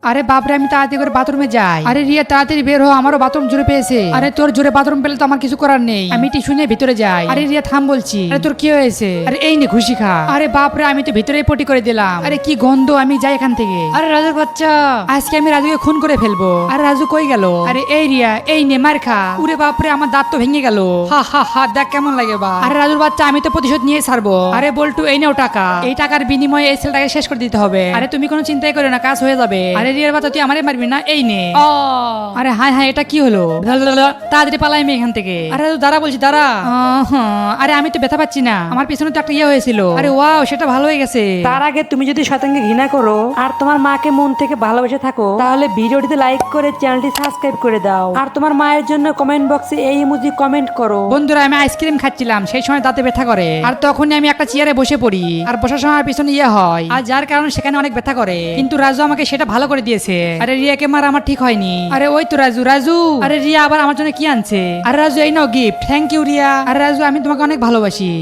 আরে বাপরে, আমি তাড়াতাড়ি করে বাথরুমে যাই। আরে রিয়া তাড়াতাড়ি বের হো, আমারও বাথরুম জুড়ে পেয়েছে। আরে তোর জোরে বাথরুম পেলে তো আমার কিছু করার নেই, আমি টিস্যু নিয়ে ভিতরে যাই। আরে রিয়া থাম বলছি। আরে তোর কি হয়েছে? আরে এই নে ঘুষি খা। আরে বাপরে, আমি তো ভিতরেই পটি করে দিলাম। আরে কি গন্ধ, আমি যাই এখান থেকে। আরে রাজুর বাচ্চা, আজকে আমি রাজুকে খুন করে ফেলবো। আরে রাজু কই গেল? আরে এই রিয়া, এই নে মার খা। উরে বাপরে, আমার দাঁত তো ভেঙে গেল। হা হা হা, দেখ কেমন লাগে বা। আরে রাজুর বাচ্চা, আমি তো প্রতিশোধ নিয়ে ছাড়বো। আরে বল্টু, এই নাও টাকা। এই টাকার বিনিময়ে এই ছেলেটাকে শেষ করে দিতে হবে। আরে তুমি কোনো চিন্তাই করো না, কাজ হয়ে যাবে। আরে রিয়ার বাচ্চা, তুই আমারে মারবি না, এই নে। আরে হায় হায়, এটা কি হলো? তাড়াতাড়ি পালাই আমি এখান থেকে। আরে দাঁড়া বলছি, দাঁড়া। আরে আমি তো ব্যথা পাচ্ছি না, আমার পিছনে তো একটা ইয়ে হয়েছিল। আরে ওয়াও, সেটা ভালো হয়ে গেছে। তার আগে তুমি যদি শয়তানকে ঘৃণা করো আর তোমার মাকে মন থেকে ভালোবেসে থাকো, তাহলে ভিডিওটিতে লাইক করে চ্যানেলটি সাবস্ক্রাইব করে দাও। আর তোমার মায়ের জন্য কমেন্ট বক্সে এই ইমোজি কমেন্ট করো। বন্ধুরা, আমি আইসক্রিম খাচ্ছিলাম, সেই সময় দাঁতে ব্যথা করে। আর তখনই আমি একটা চেয়ারে বসে পড়ি, আর বসার সময় আমার পিছনে ইয়ে হয়, আর যার কারণে সেখানে অনেক ব্যথা করে। কিন্তু রাজু আমাকে সেটা ভালো করে দিয়েছে। আরে রিয়াকে মারা আমার ঠিক হয়নি। আরে ওই তো রাজু। রাজু, আরে রিয়া আবার আমার জন্য কি আনছে? আর রাজু, এই নাও গিফট। Thank you Riya. আর রাজু, আমি তোমাকে অনেক ভালোবাসি।